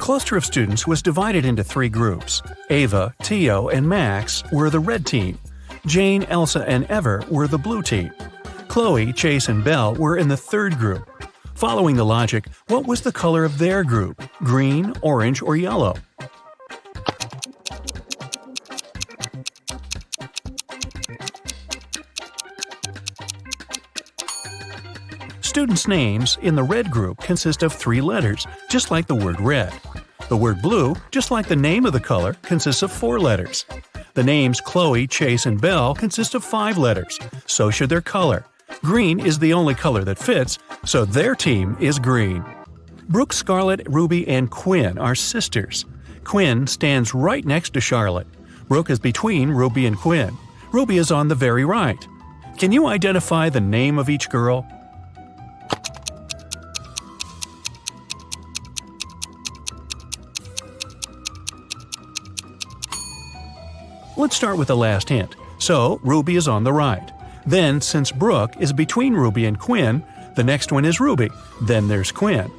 cluster of students was divided into 3 groups. Ava, Tio, and Max were the red team. Jane, Elsa, and Ever were the blue team. Chloe, Chase, and Belle were in the 3rd group. Following the logic, what was the color of their group? Green, orange, or yellow? Students' names in the red group consist of 3 letters, just like the word red. The word blue, just like the name of the color, consists of 4 letters. The names Chloe, Chase, and Belle consist of 5 letters. So should their color. Green is the only color that fits, so their team is green. Brooke, Scarlett, Ruby, and Quinn are sisters. Quinn stands right next to Charlotte. Brooke is between Ruby and Quinn. Ruby is on the very right. Can you identify the name of each girl? Let's start with the last hint. So, Ruby is on the right. Then, since Brooke is between Ruby and Quinn, the next one is Ruby. Then there's Quinn.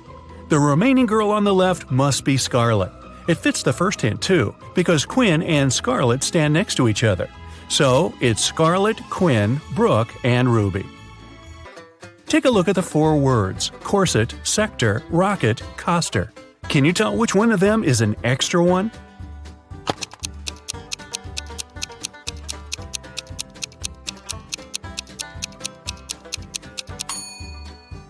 The remaining girl on the left must be Scarlett. It fits the first hint too, because Quinn and Scarlett stand next to each other. So, it's Scarlett, Quinn, Brooke, and Ruby. Take a look at the 4 words: corset, sector, rocket, coster. Can you tell which one of them is an extra one?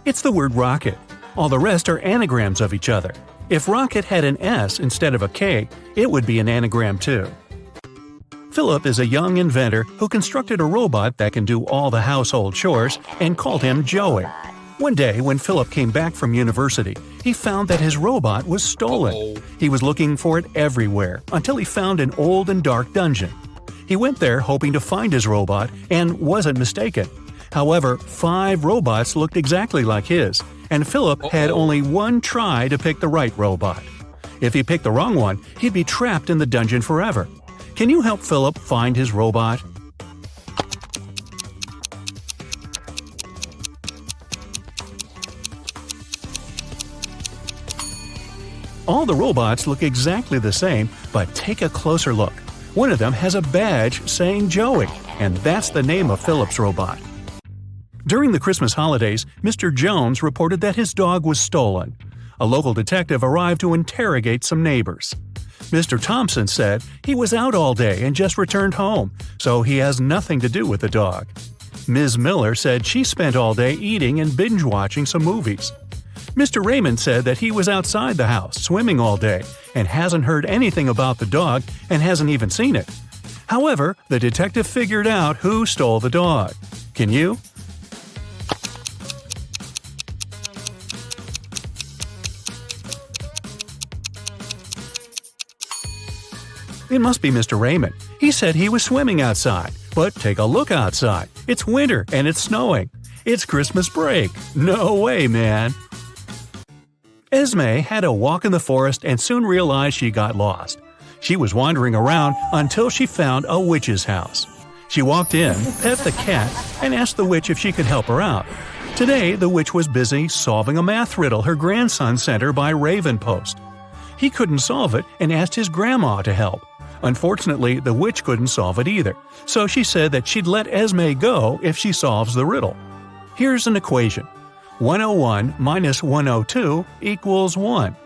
It's the word rocket. All the rest are anagrams of each other. If rocket had an S instead of a K, it would be an anagram too. Philip is a young inventor who constructed a robot that can do all the household chores and called him Joey. One day, when Philip came back from university, he found that his robot was stolen. He was looking for it everywhere until he found an old and dark dungeon. He went there hoping to find his robot and wasn't mistaken. However, 5 robots looked exactly like his, and Philip had only one try to pick the right robot. If he picked the wrong one, he'd be trapped in the dungeon forever. Can you help Philip find his robot? All the robots look exactly the same, but take a closer look. One of them has a badge saying Joey, and that's the name of Philip's robot. During the Christmas holidays, Mr. Jones reported that his dog was stolen. A local detective arrived to interrogate some neighbors. Mr. Thompson said he was out all day and just returned home, so he has nothing to do with the dog. Ms. Miller said she spent all day eating and binge-watching some movies. Mr. Raymond said that he was outside the house swimming all day and hasn't heard anything about the dog and hasn't even seen it. However, the detective figured out who stole the dog. Can you? It must be Mr. Raymond. He said he was swimming outside. But take a look outside. It's winter and it's snowing. It's Christmas break. No way, man. Esme had a walk in the forest and soon realized she got lost. She was wandering around until she found a witch's house. She walked in, pet the cat, and asked the witch if she could help her out. Today, the witch was busy solving a math riddle her grandson sent her by Raven Post. He couldn't solve it and asked his grandma to help. Unfortunately, the witch couldn't solve it either, so she said that she'd let Esme go if she solves the riddle. Here's an equation. 101 minus 102 equals 1.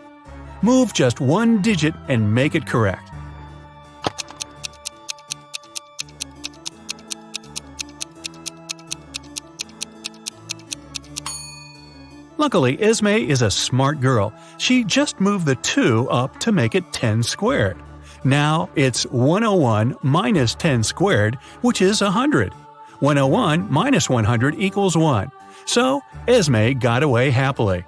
Move just one digit and make it correct. Luckily, Esme is a smart girl. She just moved the 2 up to make it 10 squared. Now it's 101 minus 10 squared, which is 100. 101 minus 100 equals 1. So, Esme got away happily.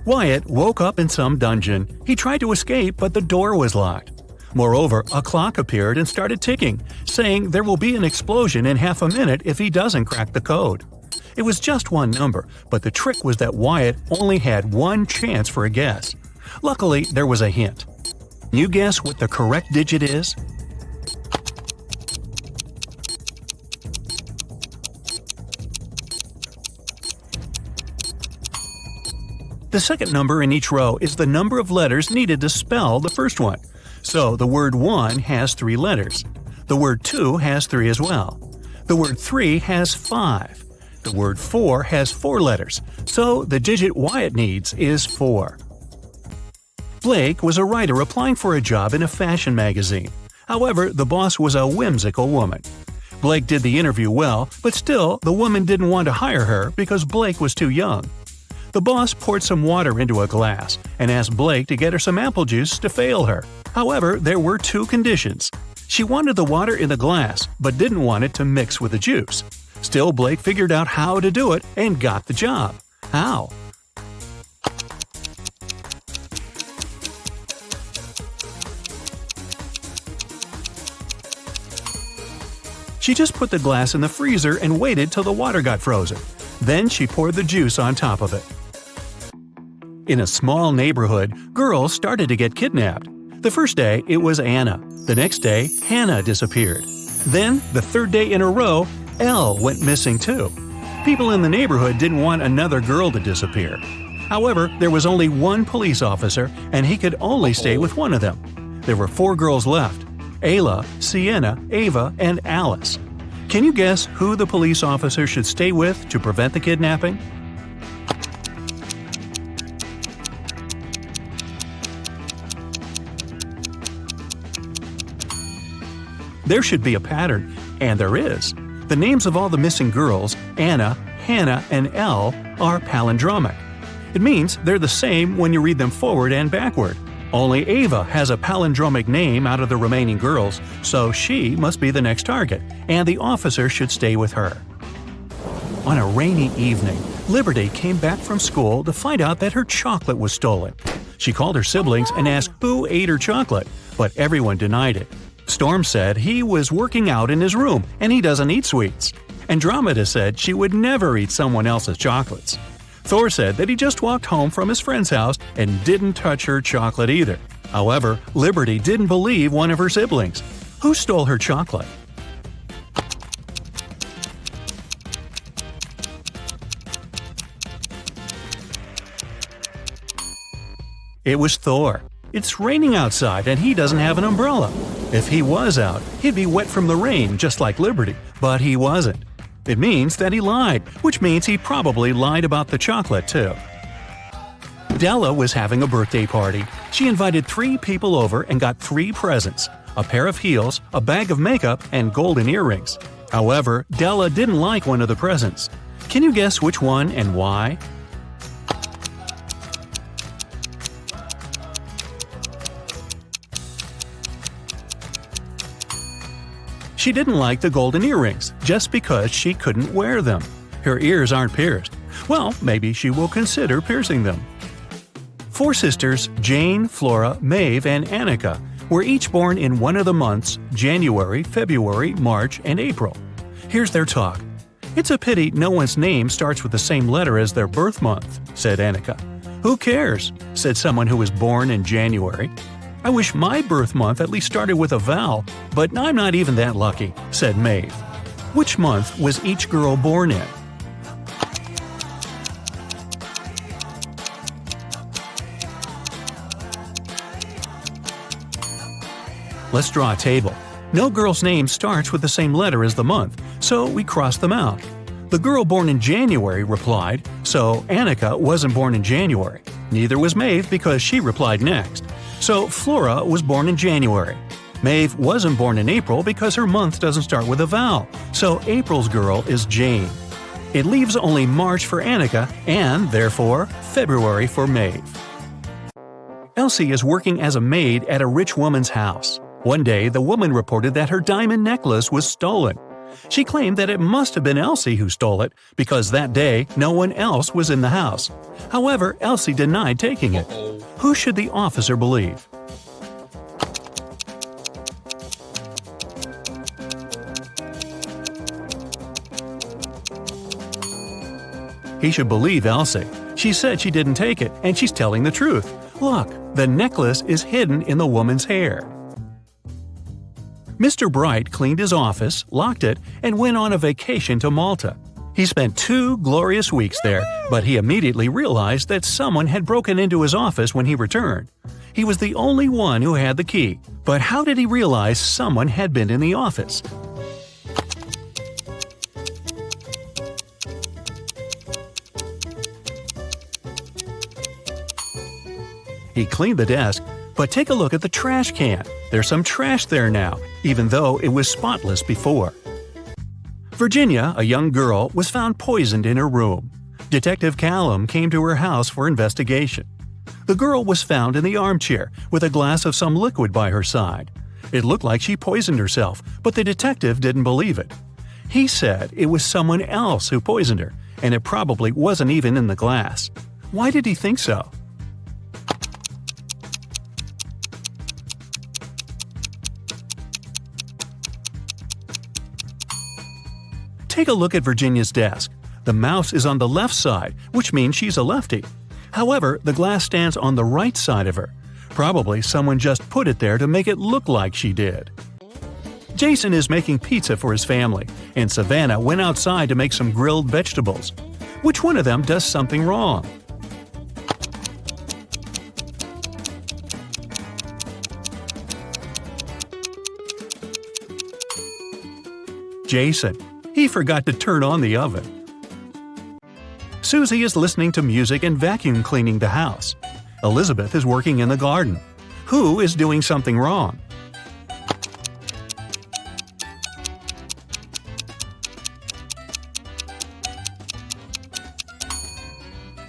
Wyatt woke up in some dungeon. He tried to escape, but the door was locked. Moreover, a clock appeared and started ticking, saying there will be an explosion in half a minute if he doesn't crack the code. It was just one number, but the trick was that Wyatt only had one chance for a guess. Luckily, there was a hint. Can you guess what the correct digit is? The The second number in each row is the number of letters needed to spell the first one. So the word 1 has 3 letters. The word 2 has 3 as well. The word 3 has 5. The word 4 has 4 letters, so the digit Wyatt needs is 4. Blake was a writer applying for a job in a fashion magazine. However, the boss was a whimsical woman. Blake did the interview well, but still, the woman didn't want to hire her because Blake was too young. The boss poured some water into a glass and asked Blake to get her some apple juice to fail her. However, there were 2 conditions. She wanted the water in the glass, but didn't want it to mix with the juice. Still, Blake figured out how to do it and got the job. How? She just put the glass in the freezer and waited till the water got frozen. Then she poured the juice on top of it. In a small neighborhood, girls started to get kidnapped. The first day, it was Anna. The next day, Hannah disappeared. Then, the third day in a row, Elle went missing too. People in the neighborhood didn't want another girl to disappear. However, there was only one police officer, and he could only stay with one of them. There were 4 girls left: Ayla, Sienna, Ava, and Alice. Can you guess who the police officer should stay with to prevent the kidnapping? There should be a pattern, and there is. The names of all the missing girls, Anna, Hannah, and Elle, are palindromic. It means they're the same when you read them forward and backward. Only Ava has a palindromic name out of the remaining girls, so she must be the next target, and the officer should stay with her. On a rainy evening, Liberty came back from school to find out that her chocolate was stolen. She called her siblings and asked who ate her chocolate, but everyone denied it. Storm said he was working out in his room and he doesn't eat sweets. Andromeda said she would never eat someone else's chocolates. Thor said that he just walked home from his friend's house and didn't touch her chocolate either. However, Liberty didn't believe one of her siblings. Who stole her chocolate? It was Thor. It's raining outside and he doesn't have an umbrella. If he was out, he'd be wet from the rain just like Liberty, but he wasn't. It means that he lied, which means he probably lied about the chocolate too. Della was having a birthday party. She invited 3 people over and got 3 presents: a pair of heels, a bag of makeup, and golden earrings. However, Della didn't like one of the presents. Can you guess which one and why? She didn't like the golden earrings just because she couldn't wear them. Her ears aren't pierced. Well, maybe she will consider piercing them. 4 sisters, Jane, Flora, Maeve, and Annika, were each born in one of the months January, February, March, and April. Here's their talk. "It's a pity no one's name starts with the same letter as their birth month," said Annika. "Who cares?" said someone who was born in January. "I wish my birth month at least started with a vowel, but I'm not even that lucky," said Maeve. Which month was each girl born in? Let's draw a table. No girl's name starts with the same letter as the month, so we cross them out. The girl born in January replied, so Annika wasn't born in January. Neither was Maeve because she replied next. So Flora was born in January. Maeve wasn't born in April because her month doesn't start with a vowel, so April's girl is Jane. It leaves only March for Annika and, therefore, February for Maeve. Elsie is working as a maid at a rich woman's house. One day, the woman reported that her diamond necklace was stolen. She claimed that it must have been Elsie who stole it because that day no one else was in the house. However, Elsie denied taking it. Who should the officer believe? He should believe Elsie. She said she didn't take it, and she's telling the truth. Look, the necklace is hidden in the woman's hair. Mr. Bright cleaned his office, locked it, and went on a vacation to Malta. He spent 2 glorious weeks there, but he immediately realized that someone had broken into his office when he returned. He was the only one who had the key, but how did he realize someone had been in the office? He cleaned the desk, but take a look at the trash can. There's some trash there now, even though it was spotless before. Virginia, a young girl, was found poisoned in her room. Detective Callum came to her house for investigation. The girl was found in the armchair with a glass of some liquid by her side. It looked like she poisoned herself, but the detective didn't believe it. He said it was someone else who poisoned her, and it probably wasn't even in the glass. Why did he think so? Take a look at Virginia's desk. The mouse is on the left side, which means she's a lefty. However, the glass stands on the right side of her. Probably someone just put it there to make it look like she did. Jason is making pizza for his family, and Savannah went outside to make some grilled vegetables. Which one of them does something wrong? Jason. He forgot to turn on the oven. Susie is listening to music and vacuum cleaning the house. Elizabeth is working in the garden. Who is doing something wrong?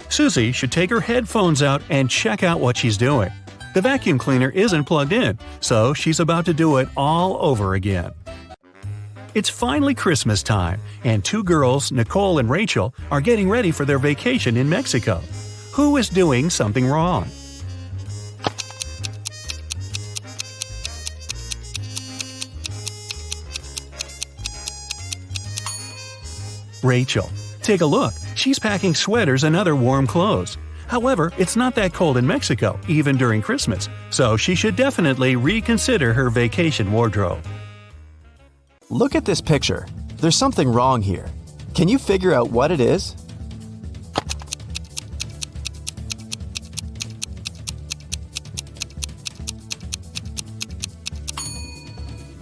Susie should take her headphones out and check out what she's doing. The vacuum cleaner isn't plugged in, so she's about to do it all over again. It's finally Christmas time, and 2 girls, Nicole and Rachel, are getting ready for their vacation in Mexico. Who is doing something wrong? Rachel. Take a look. She's packing sweaters and other warm clothes. However, it's not that cold in Mexico, even during Christmas, so she should definitely reconsider her vacation wardrobe. Look at this picture. There's something wrong here. Can you figure out what it is?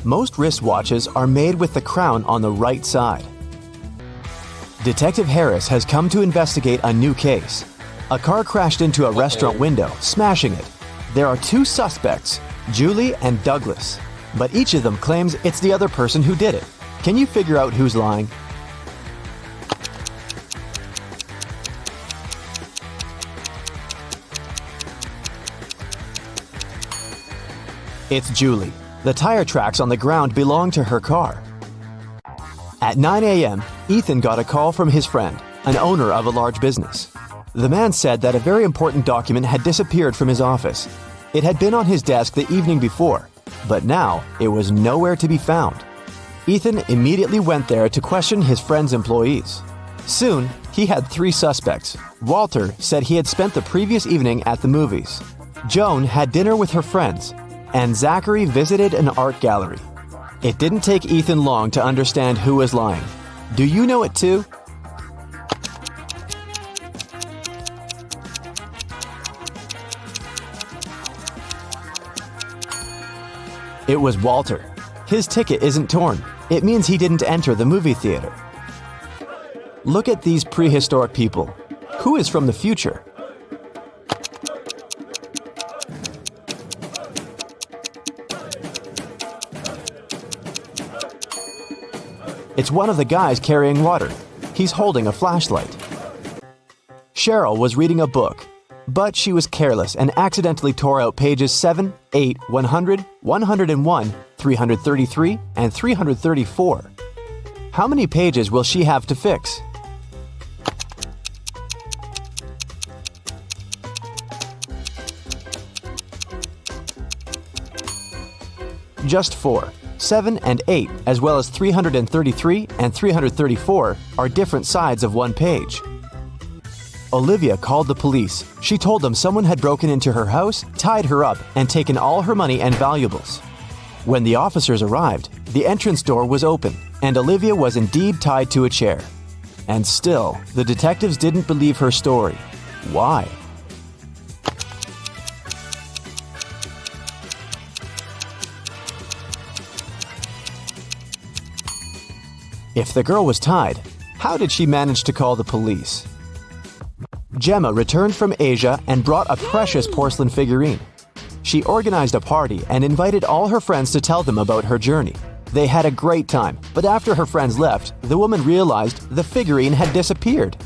Most wristwatches are made with the crown on the right side. Detective Harris has come to investigate a new case. A car crashed into a restaurant window, smashing it. There are 2 suspects, Julie and Douglas, but each of them claims it's the other person who did it. Can you figure out who's lying? It's Julie. The tire tracks on the ground belong to her car. At 9 a.m., Ethan got a call from his friend, an owner of a large business. The man said that a very important document had disappeared from his office. It had been on his desk the evening before, but now it was nowhere to be found. Ethan immediately went there to question his friend's employees. Soon, he had 3 suspects. Walter said he had spent the previous evening at the movies. Joan had dinner with her friends, and Zachary visited an art gallery. It didn't take Ethan long to understand who was lying. Do you know it too? It was Walter. His ticket isn't torn. It means he didn't enter the movie theater. Look at these prehistoric people. Who is from the future? It's one of the guys carrying water. He's holding a flashlight. Cheryl was reading a book, but she was careless and accidentally tore out pages 7, 8, 100, 101, 333, and 334. How many pages will she have to fix? Just 4. 7 and 8, as well as 333 and 334, are different sides of one page. Olivia called the police. She told them someone had broken into her house, tied her up, and taken all her money and valuables. When the officers arrived, the entrance door was open, and Olivia was indeed tied to a chair. And still, the detectives didn't believe her story. Why? If the girl was tied, how did she manage to call the police? Gemma returned from Asia and brought a precious porcelain figurine. She organized a party and invited all her friends to tell them about her journey. They had a great time, but after her friends left, the woman realized the figurine had disappeared.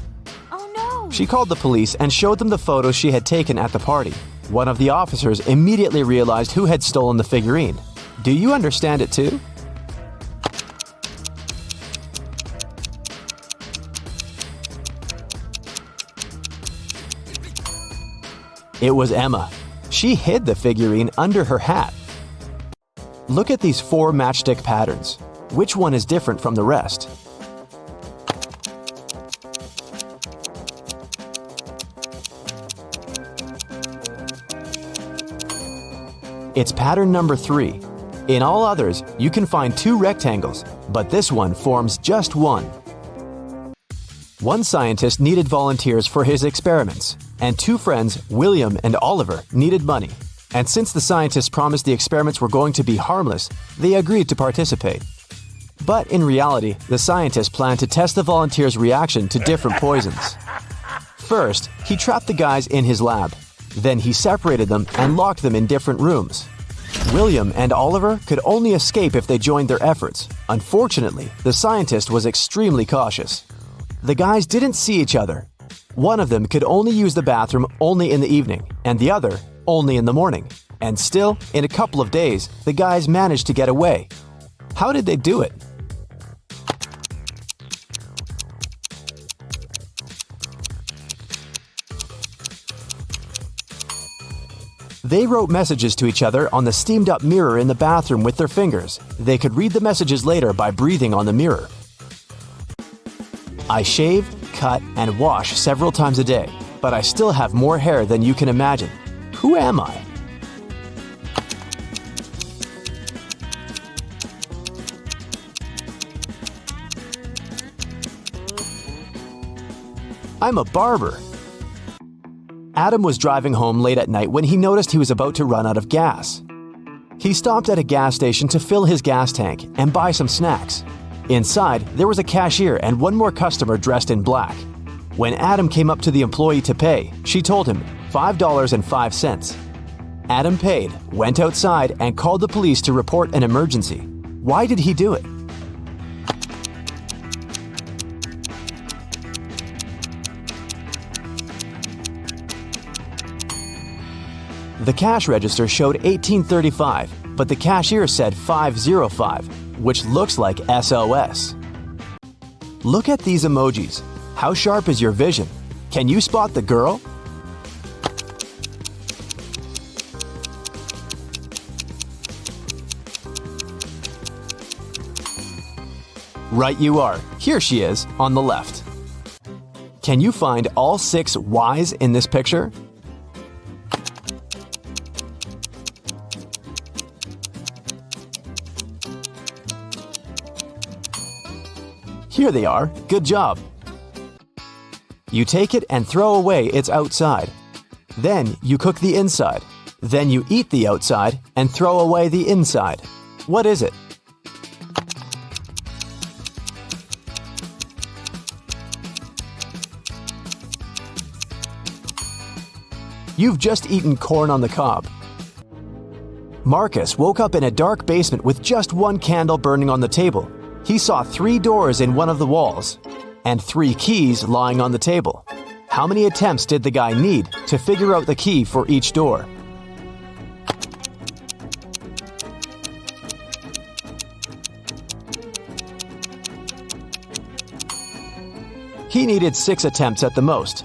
Oh no! She called the police and showed them the photos she had taken at the party. One of the officers immediately realized who had stolen the figurine. Do you understand it too? It was Emma. She hid the figurine under her hat. Look at these 4 matchstick patterns. Which one is different from the rest? It's pattern number 3. In all others, you can find 2 rectangles, but this one forms just one. One scientist needed volunteers for his experiments, and 2 friends, William and Oliver, needed money. And since the scientists promised the experiments were going to be harmless, they agreed to participate. But in reality, the scientists planned to test the volunteers' reaction to different poisons. First, he trapped the guys in his lab. Then he separated them and locked them in different rooms. William and Oliver could only escape if they joined their efforts. Unfortunately, the scientist was extremely cautious. The guys didn't see each other. One of them could only use the bathroom only in the evening, and the other only in the morning. And still, in a couple of days, the guys managed to get away. How did they do it? They wrote messages to each other on the steamed-up mirror in the bathroom with their fingers. They could read the messages later by breathing on the mirror. I shave, cut, and wash several times a day, but I still have more hair than you can imagine. Who am I? I'm a barber. Adam was driving home late at night when he noticed he was about to run out of gas. He stopped at a gas station to fill his gas tank and buy some snacks. Inside, there was a cashier and one more customer dressed in black. When Adam came up to the employee to pay, she told him $5.05. Adam paid, went outside, and called the police to report an emergency. Why did he do it? The cash register showed $18.35, but the cashier said $5.05, which looks like SOS. Look at these emojis. How sharp is your vision? Can you spot the girl? Right you are. Here she is, on the left. Can you find all 6 Ys in this picture? Here they are. Good job. You take it and throw away its outside. Then you cook the inside. Then you eat the outside and throw away the inside. What is it? You've just eaten corn on the cob. Marcus woke up in a dark basement with just one candle burning on the table. He saw 3 doors in one of the walls and 3 keys lying on the table. How many attempts did the guy need to figure out the key for each door? He needed 6 attempts at the most.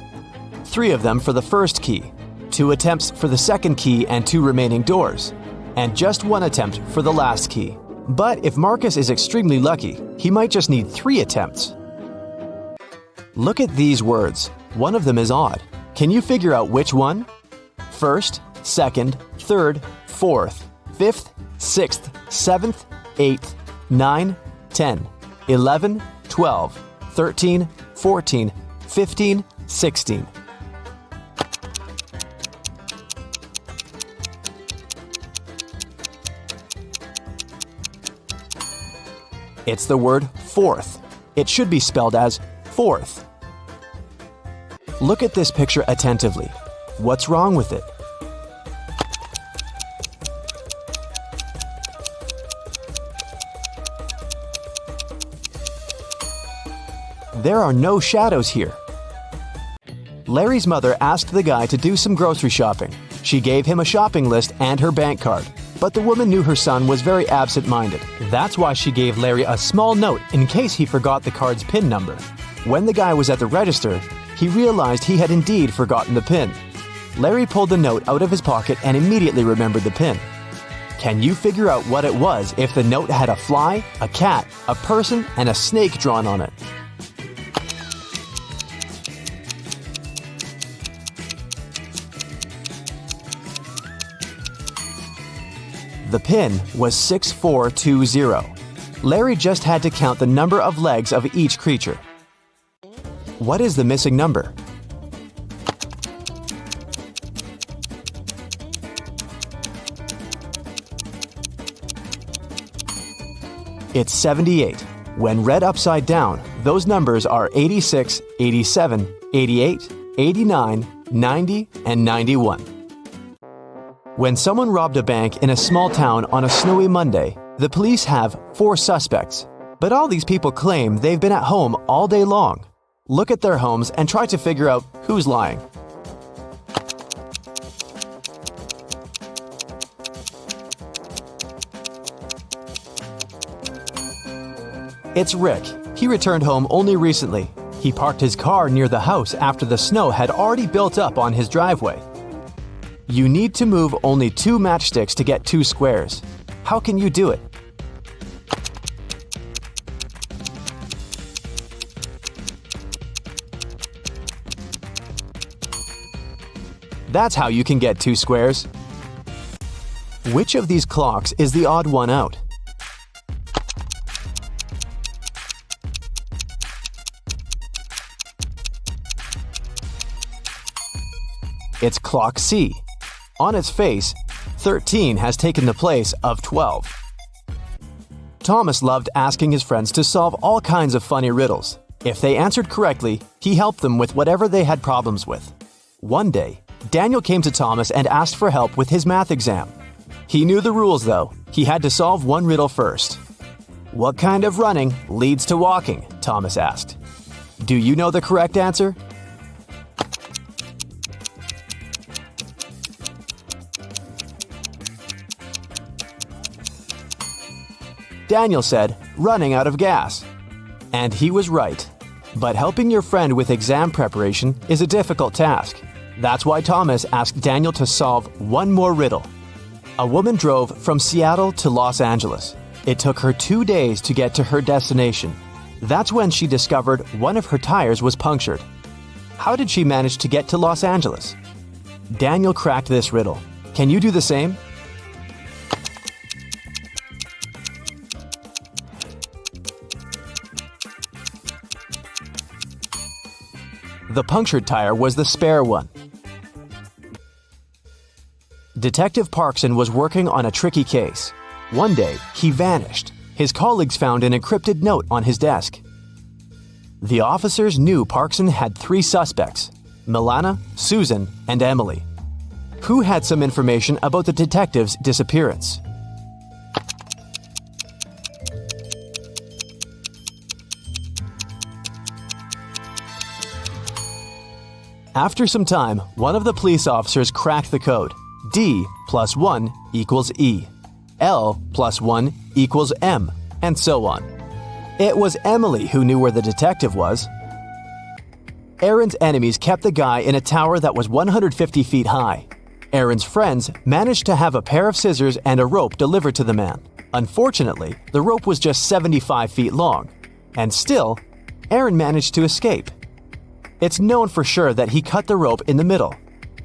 3 of them for the first key, 2 attempts for the second key and 2 remaining doors, and just 1 attempt for the last key. But if Marcus is extremely lucky, he might just need 3 attempts. Look at these words. One of them is odd. Can you figure out which one? First, second, third, fourth, fifth, sixth, 7th, 8th, 9, 10, 11, 12, 13, 14, 15, 16. It's the word fourth. It should be spelled as fourth. Look at this picture attentively. What's wrong with it? There are no shadows here. Larry's mother asked the guy to do some grocery shopping. She gave him a shopping list and her bank card. But the woman knew her son was very absent-minded. That's why she gave Larry a small note in case he forgot the card's PIN number. When the guy was at the register, he realized he had indeed forgotten the PIN. Larry pulled the note out of his pocket and immediately remembered the PIN. Can you figure out what it was if the note had a fly, a cat, a person, and a snake drawn on it? The PIN was 6420. Larry just had to count the number of legs of each creature. What is the missing number? It's 78. When read upside down, those numbers are 86, 87, 88, 89, 90, and 91. When someone robbed a bank in a small town on a snowy Monday, the police have 4 suspects. But all these people claim they've been at home all day long. Look at their homes and try to figure out who's lying. It's Rick. He returned home only recently. He parked his car near the house after the snow had already built up on his driveway. You need to move only 2 matchsticks to get 2 squares. How can you do it? That's how you can get 2 squares. Which of these clocks is the odd one out? It's clock C. On its face, 13 has taken the place of 12. Thomas loved asking his friends to solve all kinds of funny riddles. If they answered correctly, he helped them with whatever they had problems with. One day, Daniel came to Thomas and asked for help with his math exam. He knew the rules, though. He had to solve one riddle first. "What kind of running leads to walking?" Thomas asked. Do you know the correct answer? Daniel said, "Running out of gas." And he was right. But helping your friend with exam preparation is a difficult task. That's why Thomas asked Daniel to solve one more riddle. A woman drove from Seattle to Los Angeles. It took her 2 days to get to her destination. That's when she discovered one of her tires was punctured. How did she manage to get to Los Angeles? Daniel cracked this riddle. Can you do the same? The punctured tire was the spare one. Detective Parkson was working on a tricky case. One day, he vanished. His colleagues found an encrypted note on his desk. The officers knew Parkson had 3 suspects: Milana, Susan, and Emily. Who had some information about the detective's disappearance? After some time, one of the police officers cracked the code. D plus 1 equals E. L plus 1 equals M, and so on. It was Emily who knew where the detective was. Aaron's enemies kept the guy in a tower that was 150 feet high. Aaron's friends managed to have a pair of scissors and a rope delivered to the man. Unfortunately, the rope was just 75 feet long. And still, Aaron managed to escape. It's known for sure that he cut the rope in the middle.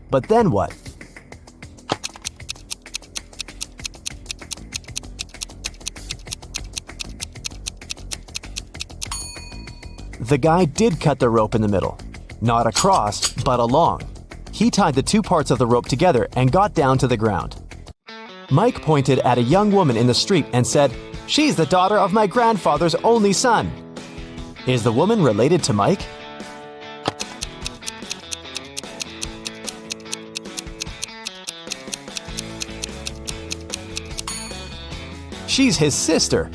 But then what? The guy did cut the rope in the middle. Not across, but along. He tied the two parts of the rope together and got down to the ground. Mike pointed at a young woman in the street and said, "She's the daughter of my grandfather's only son." Is the woman related to Mike? She's his sister.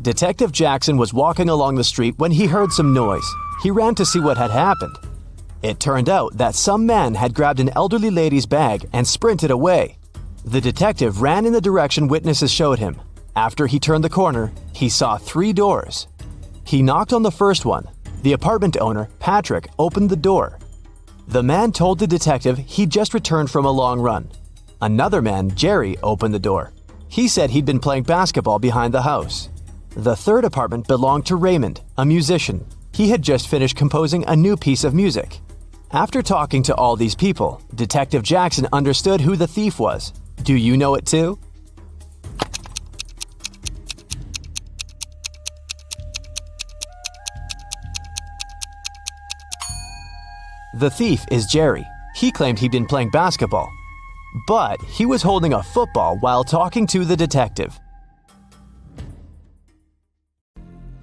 Detective Jackson was walking along the street when he heard some noise. He ran to see what had happened. It turned out that some man had grabbed an elderly lady's bag and sprinted away. The detective ran in the direction witnesses showed him. After he turned the corner, he saw 3 doors. He knocked on the first one. The apartment owner, Patrick, opened the door. The man told the detective he'd just returned from a long run. Another man, Jerry, opened the door. He said he'd been playing basketball behind the house. The third apartment belonged to Raymond, a musician. He had just finished composing a new piece of music. After talking to all these people, Detective Jackson understood who the thief was. Do you know it too? The thief is Jerry. He claimed he'd been playing basketball, but he was holding a football while talking to the detective.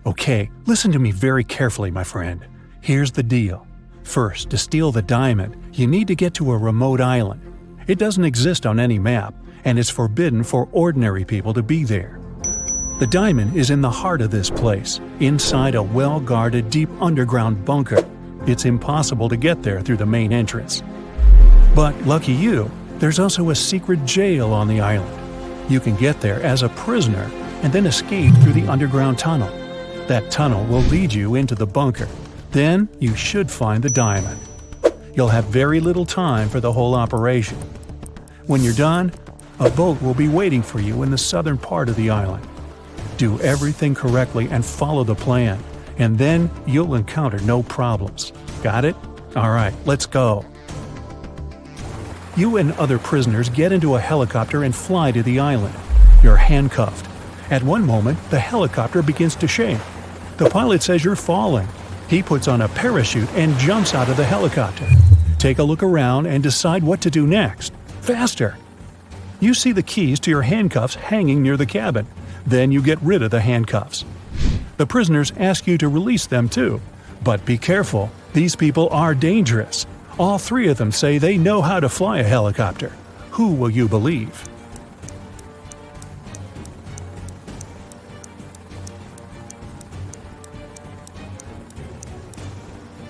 Okay, listen to me very carefully, my friend. Here's the deal. First, to steal the diamond, you need to get to a remote island. It doesn't exist on any map, and it's forbidden for ordinary people to be there. The diamond is in the heart of this place, inside a well-guarded deep underground bunker. It's impossible to get there through the main entrance. But lucky you, there's also a secret jail on the island. You can get there as a prisoner and then escape through the underground tunnel. That tunnel will lead you into the bunker. Then you should find the diamond. You'll have very little time for the whole operation. When you're done, a boat will be waiting for you in the southern part of the island. Do everything correctly and follow the plan, and then you'll encounter no problems. Got it? All right, let's go. You and other prisoners get into a helicopter and fly to the island. You're handcuffed. At one moment, the helicopter begins to shake. The pilot says you're falling. He puts on a parachute and jumps out of the helicopter. Take a look around and decide what to do next. Faster! You see the keys to your handcuffs hanging near the cabin. Then you get rid of the handcuffs. The prisoners ask you to release them too. But be careful, these people are dangerous. All 3 of them say they know how to fly a helicopter. Who will you believe?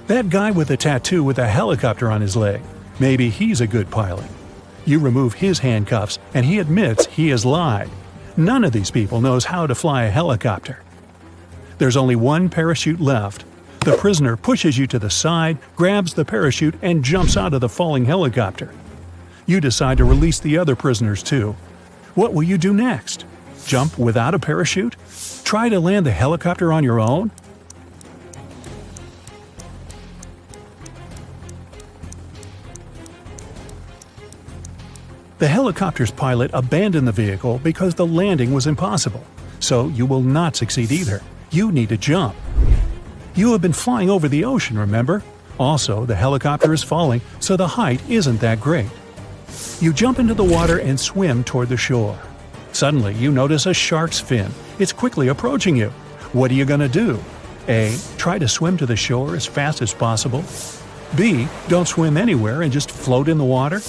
That guy with a tattoo with a helicopter on his leg. Maybe he's a good pilot. You remove his handcuffs and he admits he has lied. None of these people knows how to fly a helicopter. There's only one parachute left. The prisoner pushes you to the side, grabs the parachute, and jumps out of the falling helicopter. You decide to release the other prisoners too. What will you do next? Jump without a parachute? Try to land the helicopter on your own? The helicopter's pilot abandoned the vehicle because the landing was impossible. So you will not succeed either. You need to jump. You have been flying over the ocean, remember? Also, the helicopter is falling, so the height isn't that great. You jump into the water and swim toward the shore. Suddenly, you notice a shark's fin. It's quickly approaching you. What are you going to do? A. Try to swim to the shore as fast as possible. B. Don't swim anywhere and just float in the water.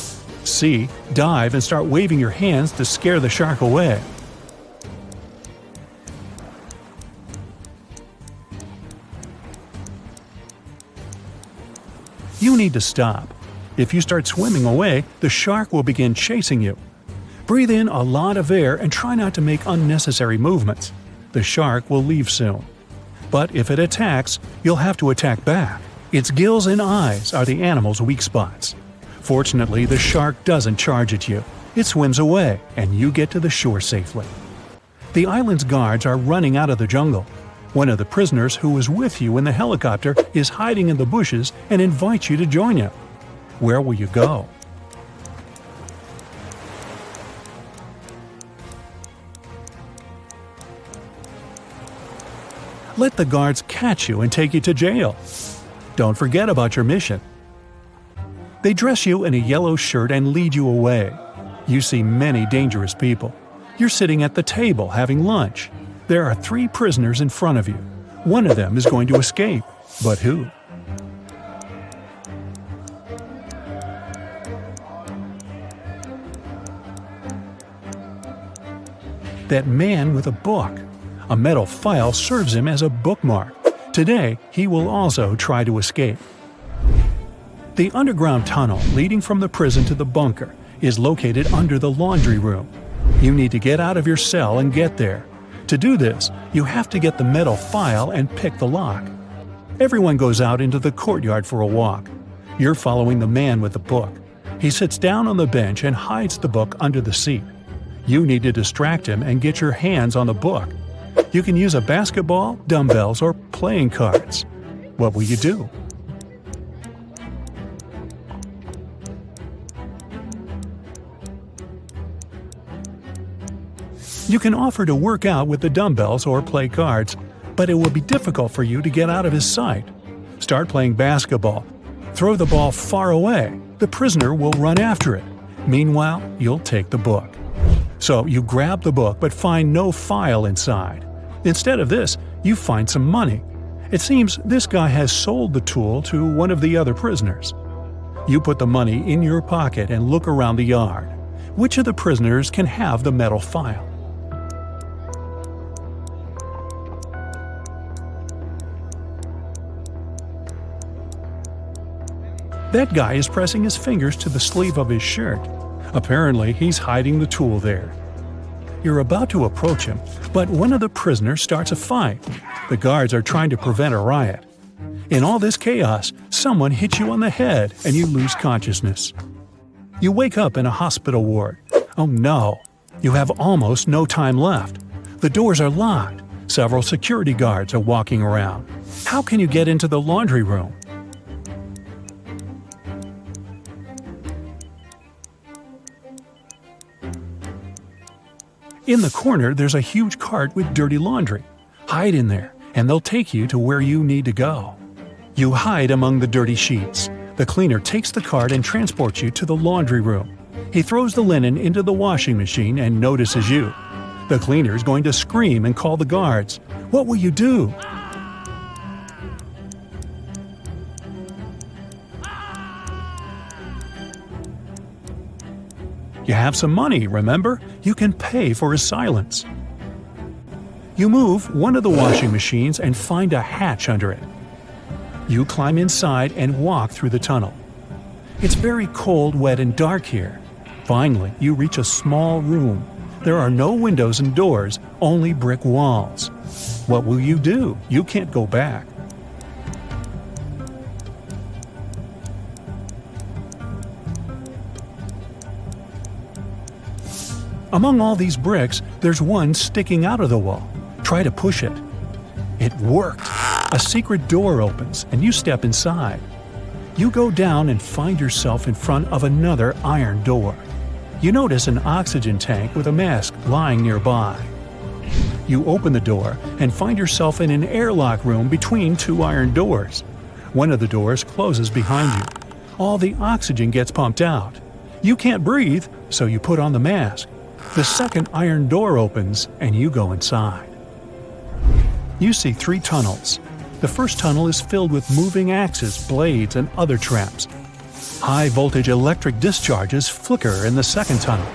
C. Dive and start waving your hands to scare the shark away. You need to stop. If you start swimming away, the shark will begin chasing you. Breathe in a lot of air and try not to make unnecessary movements. The shark will leave soon. But if it attacks, you'll have to attack back. Its gills and eyes are the animal's weak spots. Fortunately, the shark doesn't charge at you. It swims away, and you get to the shore safely. The island's guards are running out of the jungle. One of the prisoners who was with you in the helicopter is hiding in the bushes and invites you to join him. Where will you go? Let the guards catch you and take you to jail. Don't forget about your mission. They dress you in a yellow shirt and lead you away. You see many dangerous people. You're sitting at the table having lunch. There are 3 prisoners in front of you. One of them is going to escape. But who? That man with a book. A metal file serves him as a bookmark. Today, he will also try to escape. The underground tunnel leading from the prison to the bunker is located under the laundry room. You need to get out of your cell and get there. To do this, you have to get the metal file and pick the lock. Everyone goes out into the courtyard for a walk. You're following the man with the book. He sits down on the bench and hides the book under the seat. You need to distract him and get your hands on the book. You can use a basketball, dumbbells, or playing cards. What will you do? You can offer to work out with the dumbbells or play cards, but it will be difficult for you to get out of his sight. Start playing basketball. Throw the ball far away. The prisoner will run after it. Meanwhile, you'll take the book. So you grab the book but find no file inside. Instead of this, you find some money. It seems this guy has sold the tool to one of the other prisoners. You put the money in your pocket and look around the yard. Which of the prisoners can have the metal file? That guy is pressing his fingers to the sleeve of his shirt. Apparently, he's hiding the tool there. You're about to approach him, but one of the prisoners starts a fight. The guards are trying to prevent a riot. In all this chaos, someone hits you on the head and you lose consciousness. You wake up in a hospital ward. Oh no! You have almost no time left. The doors are locked. Several security guards are walking around. How can you get into the laundry room? In the corner, there's a huge cart with dirty laundry. Hide in there, and they'll take you to where you need to go. You hide among the dirty sheets. The cleaner takes the cart and transports you to the laundry room. He throws the linen into the washing machine and notices you. The cleaner is going to scream and call the guards. What will you do? You have some money, remember? You can pay for his silence. You move one of the washing machines and find a hatch under it. You climb inside and walk through the tunnel. It's very cold, wet, and dark here. Finally, you reach a small room. There are no windows and doors, only brick walls. What will you do? You can't go back. Among all these bricks, there's one sticking out of the wall. Try to push it. It worked. A secret door opens, and you step inside. You go down and find yourself in front of another iron door. You notice an oxygen tank with a mask lying nearby. You open the door and find yourself in an airlock room between 2 iron doors. One of the doors closes behind you. All the oxygen gets pumped out. You can't breathe, so you put on the mask. The second iron door opens, and you go inside. You see 3 tunnels. The first tunnel is filled with moving axes, blades, and other traps. High-voltage electric discharges flicker in the second tunnel.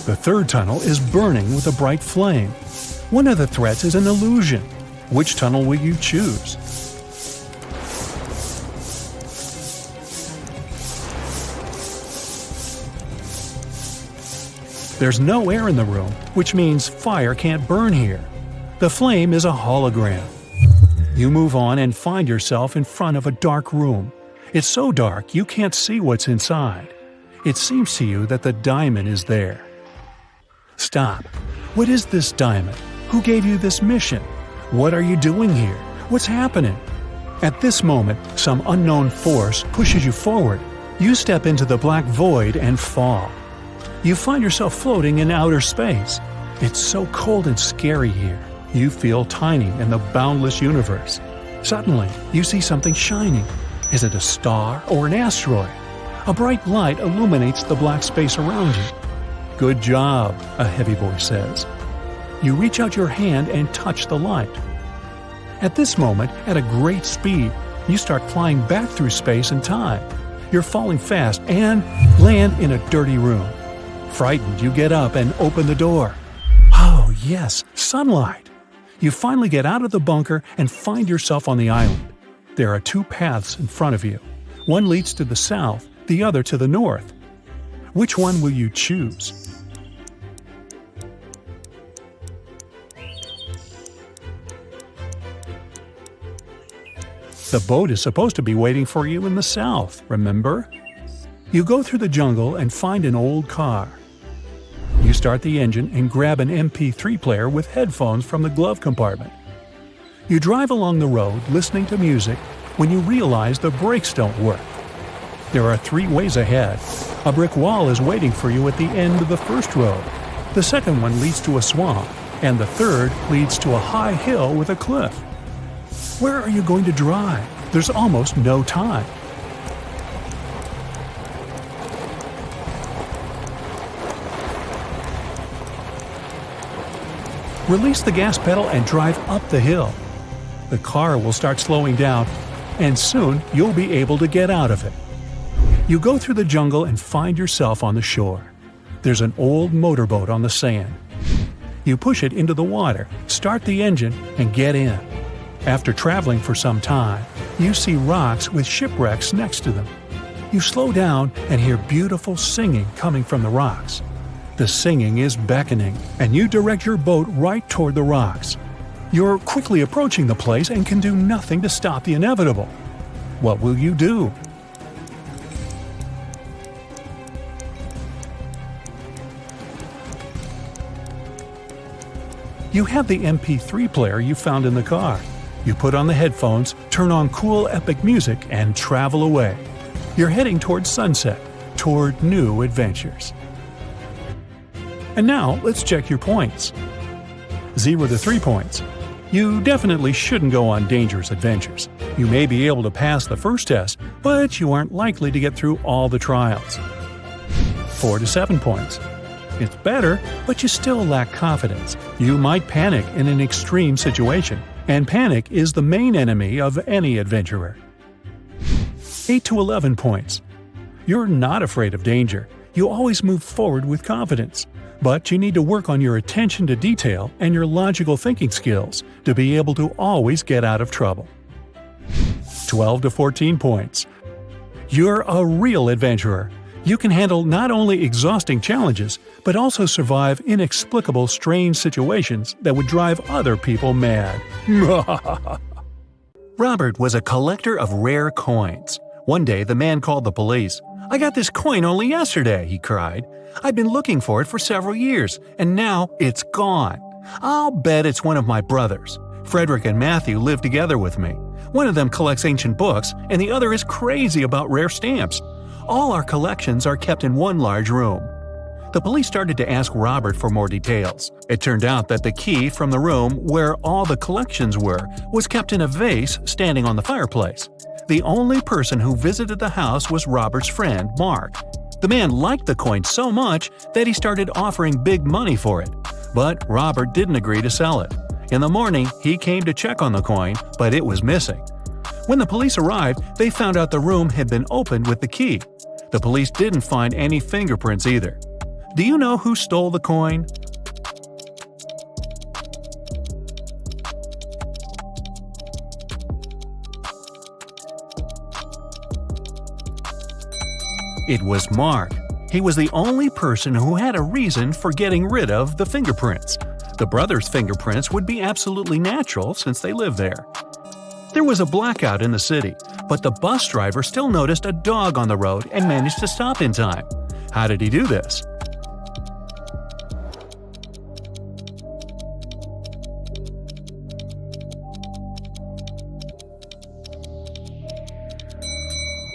The third tunnel is burning with a bright flame. One of the threats is an illusion. Which tunnel will you choose? There's no air in the room, which means fire can't burn here. The flame is a hologram. You move on and find yourself in front of a dark room. It's so dark you can't see what's inside. It seems to you that the diamond is there. Stop. What is this diamond? Who gave you this mission? What are you doing here? What's happening? At this moment, some unknown force pushes you forward. You step into the black void and fall. You find yourself floating in outer space. It's so cold and scary here. You feel tiny in the boundless universe. Suddenly, you see something shining. Is it a star or an asteroid? A bright light illuminates the black space around you. "Good job," a heavy voice says. You reach out your hand and touch the light. At this moment, at a great speed, you start flying back through space and time. You're falling fast and land in a dirty room. Frightened, you get up and open the door. Oh, yes, sunlight! You finally get out of the bunker and find yourself on the island. There are two paths in front of you. One leads to the south, the other to the north. Which one will you choose? The boat is supposed to be waiting for you in the south, remember? You go through the jungle and find an old car. You start the engine and grab an MP3 player with headphones from the glove compartment. You drive along the road listening to music when you realize the brakes don't work. There are three ways ahead. A brick wall is waiting for you at the end of the first road. The second one leads to a swamp, and the third leads to a high hill with a cliff. Where are you going to drive? There's almost no time. Release the gas pedal and drive up the hill. The car will start slowing down, and soon you'll be able to get out of it. You go through the jungle and find yourself on the shore. There's an old motorboat on the sand. You push it into the water, start the engine, and get in. After traveling for some time, you see rocks with shipwrecks next to them. You slow down and hear beautiful singing coming from the rocks. The singing is beckoning, and you direct your boat right toward the rocks. You're quickly approaching the place and can do nothing to stop the inevitable. What will you do? You have the MP3 player you found in the car. You put on the headphones, turn on cool epic music, and travel away. You're heading toward sunset, toward new adventures. And now, let's check your points. 0 to 3 points. You definitely shouldn't go on dangerous adventures. You may be able to pass the first test, but you aren't likely to get through all the trials. 4 to 7 points. It's better, but you still lack confidence. You might panic in an extreme situation, and panic is the main enemy of any adventurer. 8 to 11 points. You're not afraid of danger. You always move forward with confidence. But you need to work on your attention to detail and your logical thinking skills to be able to always get out of trouble. 12 to 14 points. You're a real adventurer. You can handle not only exhausting challenges, but also survive inexplicable strange situations that would drive other people mad. Robert was a collector of rare coins. One day, the man called the police. "I got this coin only yesterday," he cried. "I've been looking for it for several years, and now it's gone. I'll bet it's one of my brothers. Frederick and Matthew live together with me. One of them collects ancient books, and the other is crazy about rare stamps. All our collections are kept in one large room." The police started to ask Robert for more details. It turned out that the key from the room where all the collections were was kept in a vase standing on the fireplace. The only person who visited the house was Robert's friend, Mark. The man liked the coin so much that he started offering big money for it. But Robert didn't agree to sell it. In the morning, he came to check on the coin, but it was missing. When the police arrived, they found out the room had been opened with the key. The police didn't find any fingerprints either. Do you know who stole the coin? It was Mark. He was the only person who had a reason for getting rid of the fingerprints. The brothers' fingerprints would be absolutely natural since they live there. There was a blackout in the city, but the bus driver still noticed a dog on the road and managed to stop in time. How did he do this?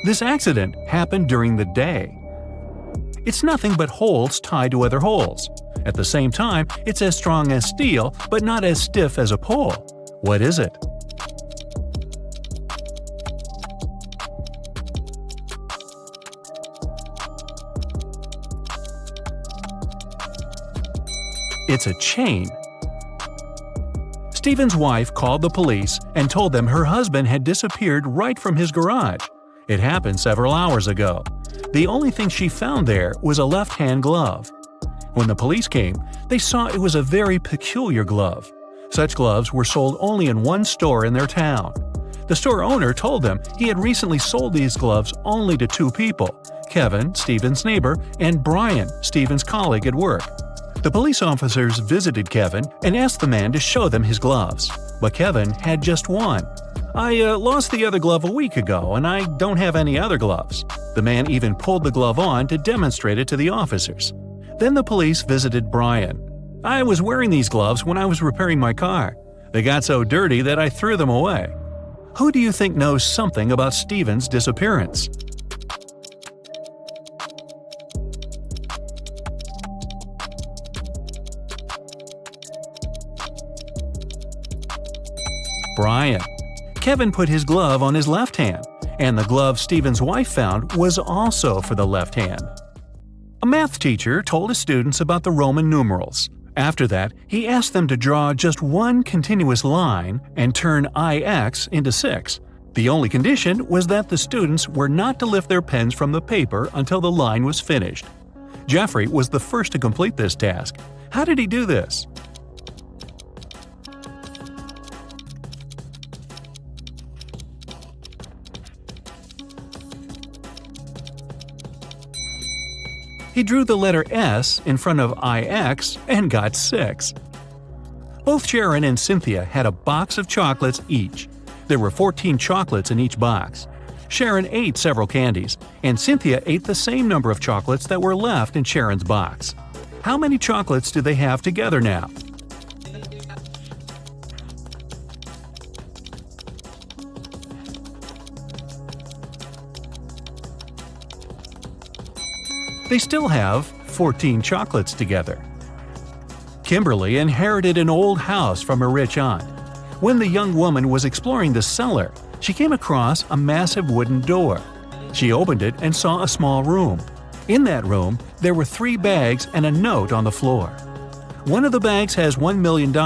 This accident happened during the day. It's nothing but holes tied to other holes. At the same time, it's as strong as steel, but not as stiff as a pole. What is it? It's a chain. Stephen's wife called the police and told them her husband had disappeared right from his garage. It happened several hours ago. The only thing she found there was a left-hand glove. When the police came, they saw it was a very peculiar glove. Such gloves were sold only in one store in their town. The store owner told them he had recently sold these gloves only to two people, Kevin, Stephen's neighbor, and Brian, Stephen's colleague at work. The police officers visited Kevin and asked the man to show them his gloves, but Kevin had just one. "I lost the other glove a week ago, and I don't have any other gloves." The man even pulled the glove on to demonstrate it to the officers. Then the police visited Brian. "I was wearing these gloves when I was repairing my car. They got so dirty that I threw them away." Who do you think knows something about Stephen's disappearance? Brian. Kevin put his glove on his left hand, and the glove Stephen's wife found was also for the left hand. A math teacher told his students about the Roman numerals. After that, he asked them to draw just one continuous line and turn IX into 6. The only condition was that the students were not to lift their pens from the paper until the line was finished. Jeffrey was the first to complete this task. How did he do this? He drew the letter S in front of IX and got 6. Both Sharon and Cynthia had a box of chocolates each. There were 14 chocolates in each box. Sharon ate several candies, and Cynthia ate the same number of chocolates that were left in Sharon's box. How many chocolates do they have together now? They still have 14 chocolates together. Kimberly inherited an old house from her rich aunt. When the young woman was exploring the cellar, she came across a massive wooden door. She opened it and saw a small room. In that room, there were 3 bags and a note on the floor. One of the bags has $1 million,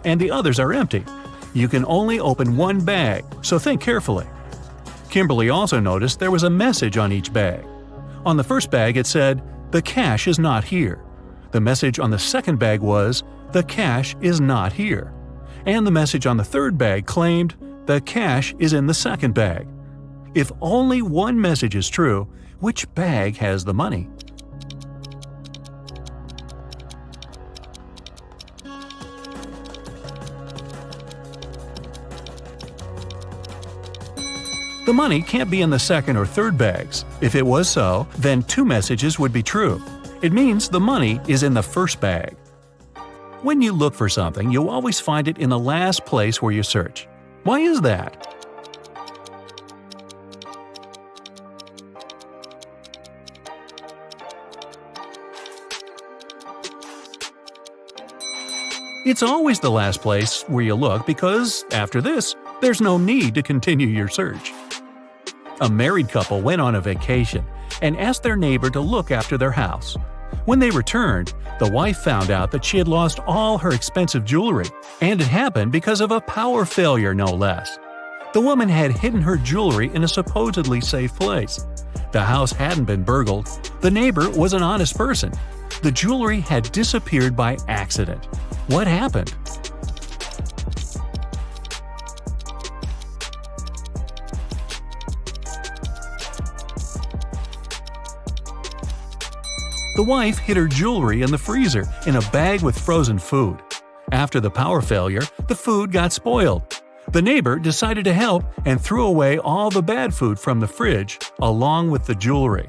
and the others are empty. You can only open one bag, so think carefully. Kimberly also noticed there was a message on each bag. On the first bag it said, "The cash is not here." The message on the second bag was, "The cash is not here." And the message on the third bag claimed, "The cash is in the second bag." If only one message is true, which bag has the money? The money can't be in the second or third bags. If it was so, then 2 messages would be true. It means the money is in the first bag. When you look for something, you always find it in the last place where you search. Why is that? It's always the last place where you look because, after this, there's no need to continue your search. A married couple went on a vacation and asked their neighbor to look after their house. When they returned, the wife found out that she had lost all her expensive jewelry, and it happened because of a power failure, no less. The woman had hidden her jewelry in a supposedly safe place. The house hadn't been burgled. The neighbor was an honest person. The jewelry had disappeared by accident. What happened? The wife hid her jewelry in the freezer in a bag with frozen food. After the power failure, the food got spoiled. The neighbor decided to help and threw away all the bad food from the fridge, along with the jewelry.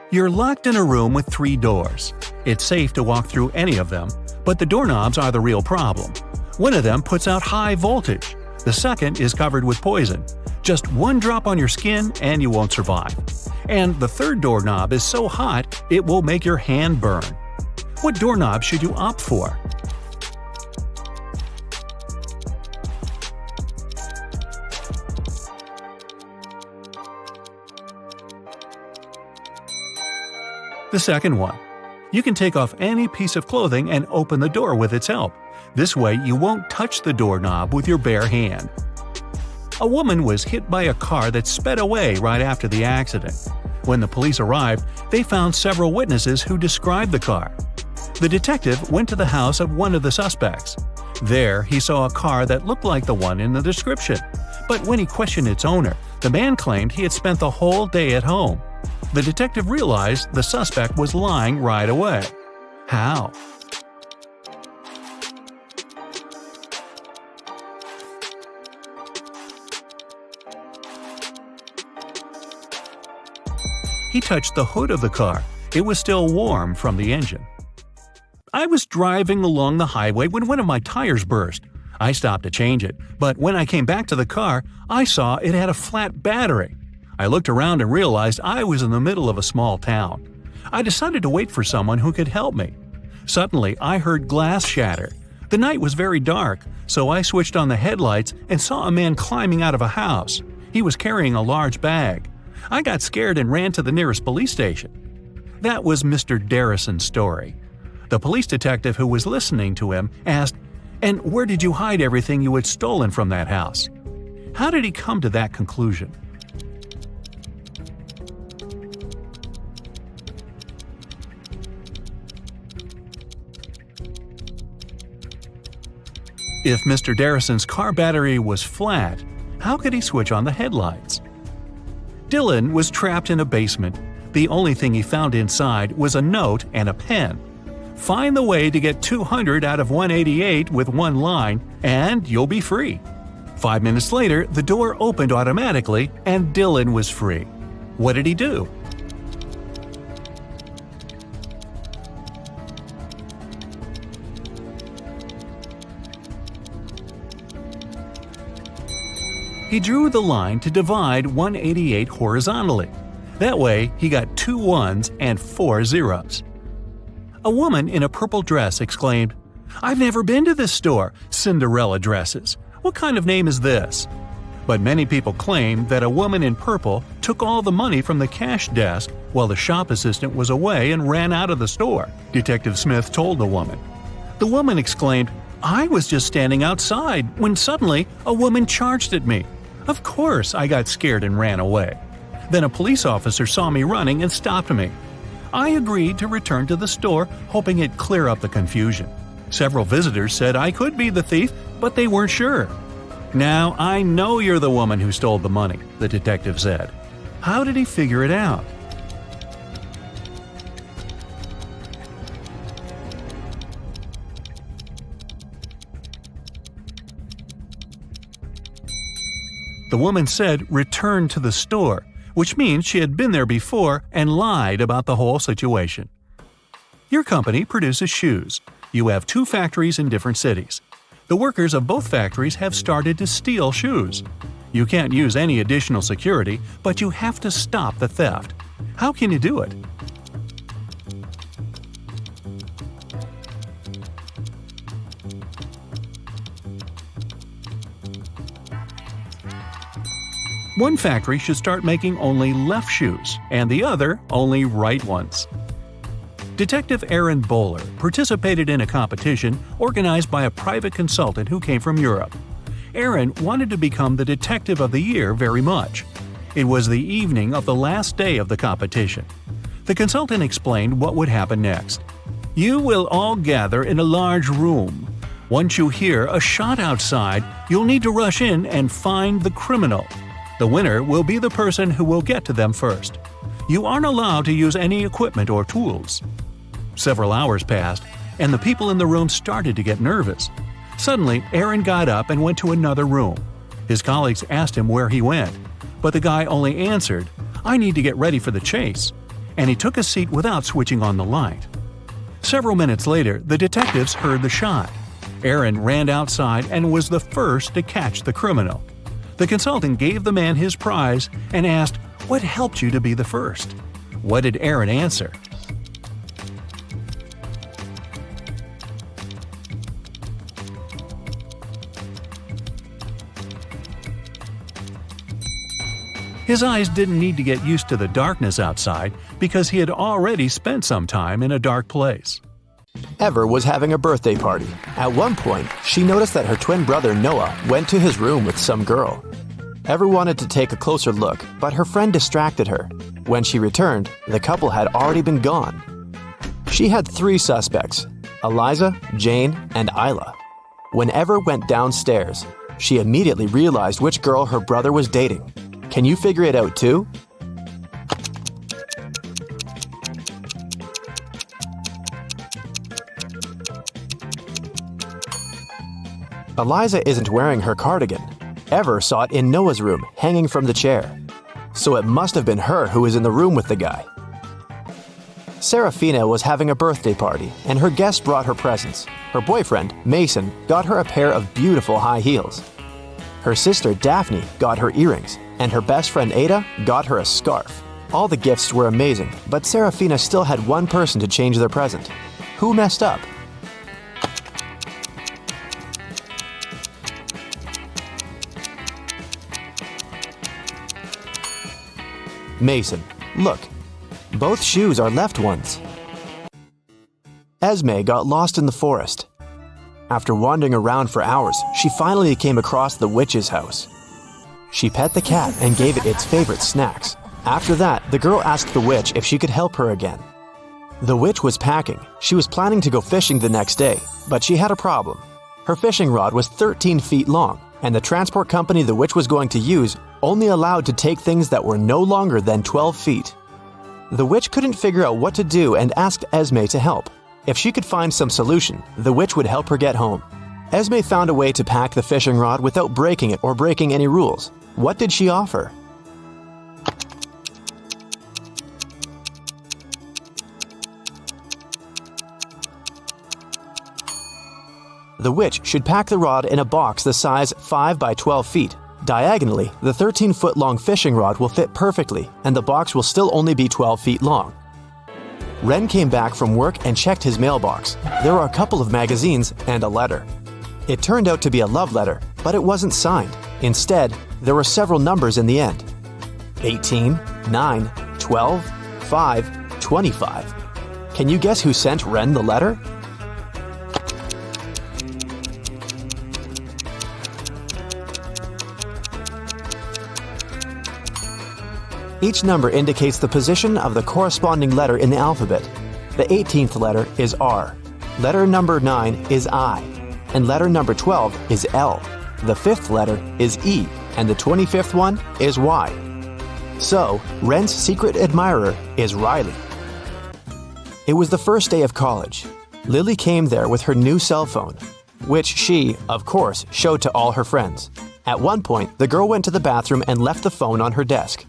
You're locked in a room with 3 doors. It's safe to walk through any of them, but the doorknobs are the real problem. One of them puts out high voltage. The second is covered with poison. Just one drop on your skin and you won't survive. And the third doorknob is so hot it will make your hand burn. What doorknob should you opt for? The second one. You can take off any piece of clothing and open the door with its help. This way you won't touch the doorknob with your bare hand. A woman was hit by a car that sped away right after the accident. When the police arrived, they found several witnesses who described the car. The detective went to the house of one of the suspects. There, he saw a car that looked like the one in the description. But when he questioned its owner, the man claimed he had spent the whole day at home. The detective realized the suspect was lying right away. How? He touched the hood of the car. It was still warm from the engine. I was driving along the highway when one of my tires burst. I stopped to change it, but when I came back to the car, I saw it had a flat battery. I looked around and realized I was in the middle of a small town. I decided to wait for someone who could help me. Suddenly, I heard glass shatter. The night was very dark, so I switched on the headlights and saw a man climbing out of a house. He was carrying a large bag. I got scared and ran to the nearest police station. That was Mr. Darrison's story. The police detective who was listening to him asked, "And where did you hide everything you had stolen from that house?" How did he come to that conclusion? If Mr. Darrison's car battery was flat, how could he switch on the headlights? Dylan was trapped in a basement. The only thing he found inside was a note and a pen. Find the way to get 200 out of 188 with one line, and you'll be free. 5 minutes later, the door opened automatically, and Dylan was free. What did he do? He drew the line to divide 188 horizontally. That way, he got 2 ones and 4 zeros. A woman in a purple dress exclaimed, "I've never been to this store, Cinderella dresses. What kind of name is this?" But many people claim that a woman in purple took all the money from the cash desk while the shop assistant was away and ran out of the store, Detective Smith told the woman. The woman exclaimed, "I was just standing outside when suddenly a woman charged at me. Of course, I got scared and ran away. Then a police officer saw me running and stopped me. I agreed to return to the store, hoping it'd clear up the confusion. Several visitors said I could be the thief, but they weren't sure. Now I know you're the woman who stole the money," the detective said. How did he figure it out? The woman said return to the store, which means she had been there before and lied about the whole situation. Your company produces shoes. You have 2 factories in different cities. The workers of both factories have started to steal shoes. You can't use any additional security, but you have to stop the theft. How can you do it? One factory should start making only left shoes, and the other only right ones. Detective Aaron Bowler participated in a competition organized by a private consultant who came from Europe. Aaron wanted to become the Detective of the Year very much. It was the evening of the last day of the competition. The consultant explained what would happen next. You will all gather in a large room. Once you hear a shot outside, you'll need to rush in and find the criminal. The winner will be the person who will get to them first. You aren't allowed to use any equipment or tools. Several hours passed, and the people in the room started to get nervous. Suddenly, Aaron got up and went to another room. His colleagues asked him where he went, but the guy only answered, "I need to get ready for the chase," and he took a seat without switching on the light. Several minutes later, the detectives heard the shot. Aaron ran outside and was the first to catch the criminal. The consultant gave the man his prize and asked, What helped you to be the first? What did Aaron answer? His eyes didn't need to get used to the darkness outside because he had already spent some time in a dark place. Ever was having a birthday party. At one point, she noticed that her twin brother Noah went to his room with some girl. Ever wanted to take a closer look, but her friend distracted her. When she returned, the couple had already been gone. She had 3 suspects: Eliza, Jane, and Isla. When Ever went downstairs, she immediately realized which girl her brother was dating. Can you figure it out too? Eliza isn't wearing her cardigan. Ever saw it in Noah's room, hanging from the chair. So it must have been her who was in the room with the guy. Serafina was having a birthday party, and her guests brought her presents. Her boyfriend, Mason, got her a pair of beautiful high heels. Her sister, Daphne, got her earrings, and her best friend, Ada, got her a scarf. All the gifts were amazing, but Serafina still had one person to change their present. Who messed up? Mason. Look, both shoes are left ones. Esme got lost in the forest. After wandering around for hours, she finally came across the witch's house. She pet the cat and gave it its favorite snacks. After that, the girl asked the witch if she could help her again. The witch was packing. She was planning to go fishing the next day, but she had a problem. Her fishing rod was 13 feet long, and the transport company the witch was going to use only allowed to take things that were no longer than 12 feet. The witch couldn't figure out what to do and asked Esme to help. If she could find some solution, the witch would help her get home. Esme found a way to pack the fishing rod without breaking it or breaking any rules. What did she offer? The witch should pack the rod in a box the size 5 by 12 feet. Diagonally, the 13-foot-long fishing rod will fit perfectly, and the box will still only be 12 feet long. Ren came back from work and checked his mailbox. There were a couple of magazines and a letter. It turned out to be a love letter, but it wasn't signed. Instead, there were several numbers in the end. 18, 9, 12, 5, 25. Can you guess who sent Ren the letter? Each number indicates the position of the corresponding letter in the alphabet. The 18th letter is R. Letter number 9 is I. And letter number 12 is L. The 5th letter is E. And the 25th one is Y. So, Ren's secret admirer is Riley. It was the first day of college. Lily came there with her new cell phone, which she, of course, showed to all her friends. At one point, the girl went to the bathroom and left the phone on her desk.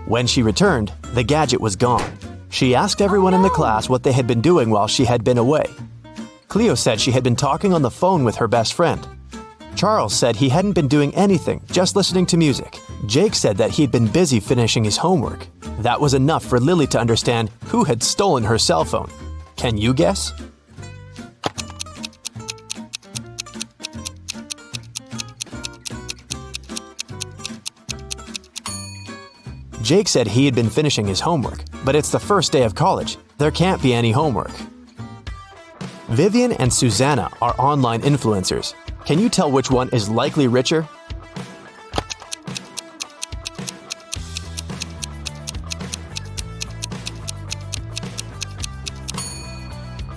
When she returned, the gadget was gone. She asked everyone in the class what they had been doing while she had been away. Cleo said she had been talking on the phone with her best friend. Charles said he hadn't been doing anything, just listening to music. Jake said that he'd been busy finishing his homework. That was enough for Lily to understand who had stolen her cell phone. Can you guess? Jake said he had been finishing his homework, but it's the first day of college. There can't be any homework. Vivian and Susanna are online influencers. Can you tell which one is likely richer?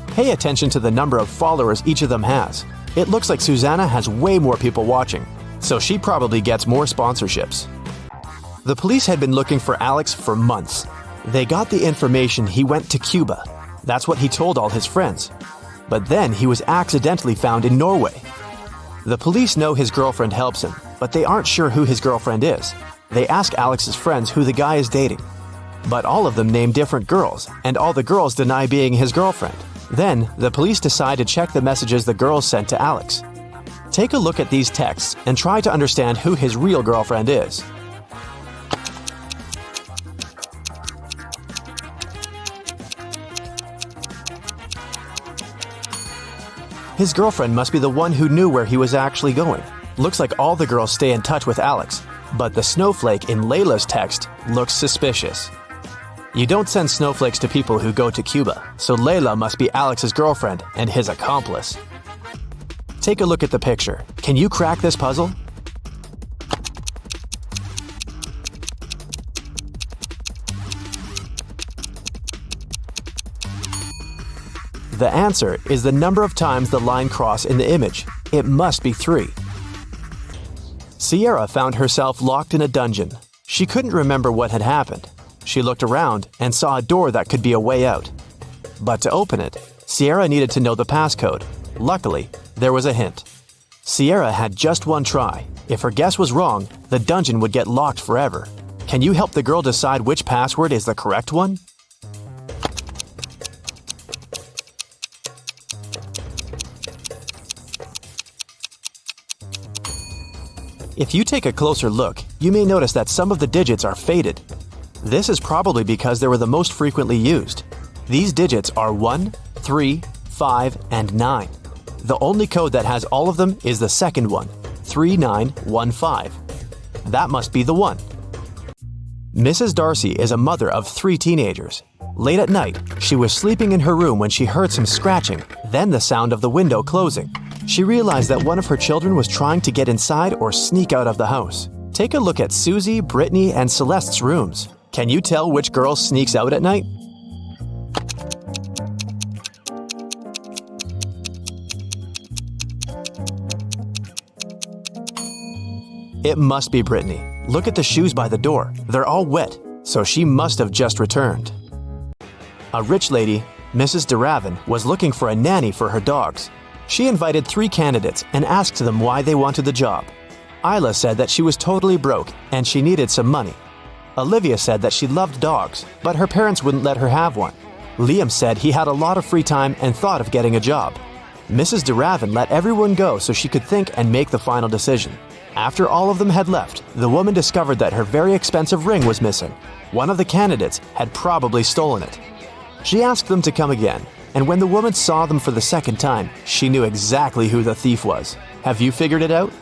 Pay attention to the number of followers each of them has. It looks like Susanna has way more people watching, so she probably gets more sponsorships. The police had been looking for Alex for months. They got the information he went to Cuba. That's what he told all his friends. But then he was accidentally found in Norway. The police know his girlfriend helps him, but they aren't sure who his girlfriend is. They ask Alex's friends who the guy is dating. But all of them name different girls, and all the girls deny being his girlfriend. Then, the police decide to check the messages the girls sent to Alex. Take a look at these texts and try to understand who his real girlfriend is. His girlfriend must be the one who knew where he was actually going. Looks like all the girls stay in touch with Alex, but the snowflake in Layla's text looks suspicious. You don't send snowflakes to people who go to Cuba, so Layla must be Alex's girlfriend and his accomplice. Take a look at the picture. Can you crack this puzzle? The answer is the number of times the line crossed in the image. It must be 3. Sierra found herself locked in a dungeon. She couldn't remember what had happened. She looked around and saw a door that could be a way out. But to open it, Sierra needed to know the passcode. Luckily, there was a hint. Sierra had just one try. If her guess was wrong, the dungeon would get locked forever. Can you help the girl decide which password is the correct one? If you take a closer look, you may notice that some of the digits are faded. This is probably because they were the most frequently used. These digits are 1, 3, 5, and 9. The only code that has all of them is the second one, 3915. That must be the one. Mrs. Darcy is a mother of 3 teenagers. Late at night, she was sleeping in her room when she heard some scratching, then the sound of the window closing. She realized that one of her children was trying to get inside or sneak out of the house. Take a look at Susie, Brittany, and Celeste's rooms. Can you tell which girl sneaks out at night? It must be Brittany. Look at the shoes by the door. They're all wet, so she must have just returned. A rich lady, Mrs. DeRavin, was looking for a nanny for her dogs. She invited 3 candidates and asked them why they wanted the job. Isla said that she was totally broke and she needed some money. Olivia said that she loved dogs, but her parents wouldn't let her have one. Liam said he had a lot of free time and thought of getting a job. Mrs. DeRavin let everyone go so she could think and make the final decision. After all of them had left, the woman discovered that her very expensive ring was missing. One of the candidates had probably stolen it. She asked them to come again, and when the woman saw them for the second time, she knew exactly who the thief was. Have you figured it out?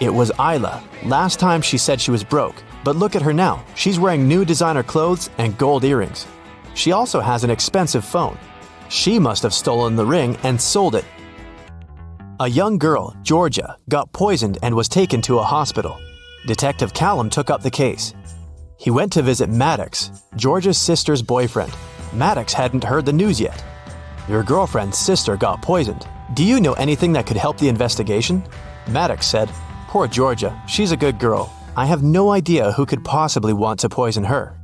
It was Isla. Last time she said she was broke, but look at her now. She's wearing new designer clothes and gold earrings. She also has an expensive phone. She must have stolen the ring and sold it. A young girl, Georgia, got poisoned and was taken to a hospital. Detective Callum took up the case. He went to visit Maddox, Georgia's sister's boyfriend. Maddox hadn't heard the news yet. Your girlfriend's sister got poisoned. Do you know anything that could help the investigation? Maddox said, "Poor Georgia, she's a good girl. I have no idea who could possibly want to poison her."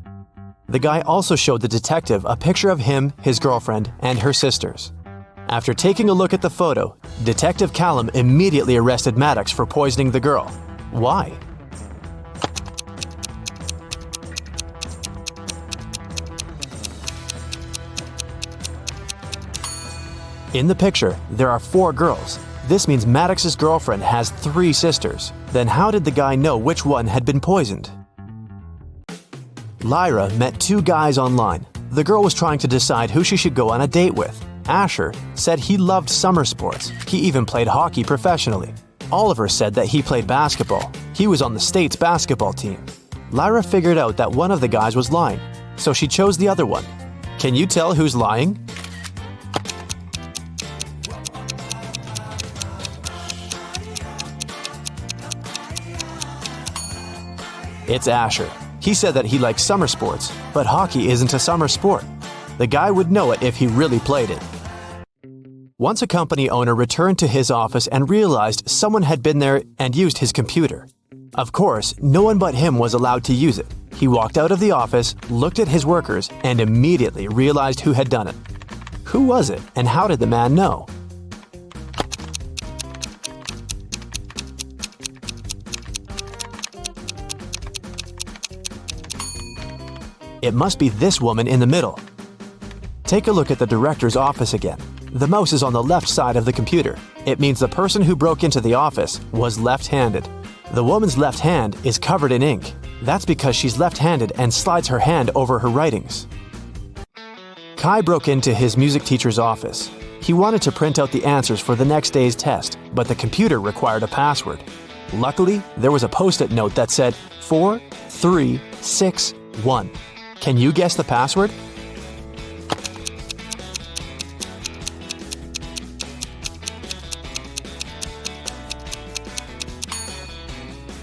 The guy also showed the detective a picture of him, his girlfriend, and her sisters. After taking a look at the photo, Detective Callum immediately arrested Maddox for poisoning the girl. Why? In the picture, there are 4 girls. This means Maddox's girlfriend has 3 sisters. Then how did the guy know which one had been poisoned? Lyra met 2 guys online. The girl was trying to decide who she should go on a date with. Asher said he loved summer sports. He even played hockey professionally. Oliver said that he played basketball. He was on the state's basketball team. Lyra figured out that one of the guys was lying, so she chose the other one. Can you tell who's lying? It's Asher. He said that he likes summer sports, but hockey isn't a summer sport. The guy would know it if he really played it. Once a company owner returned to his office and realized someone had been there and used his computer. Of course, no one but him was allowed to use it. He walked out of the office, looked at his workers, and immediately realized who had done it. Who was it, and how did the man know? It must be this woman in the middle. Take a look at the director's office again. The mouse is on the left side of the computer. It means the person who broke into the office was left-handed. The woman's left hand is covered in ink. That's because she's left-handed and slides her hand over her writings. Kai broke into his music teacher's office. He wanted to print out the answers for the next day's test, but the computer required a password. Luckily, there was a post-it note that said 4361. Can you guess the password?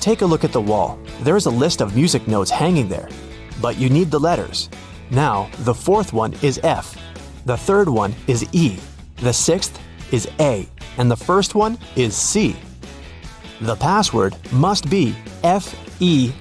Take a look at the wall. There is a list of music notes hanging there, but you need the letters. Now, the fourth one is F, the third one is E, the sixth is A, and the first one is C. The password must be FEAC.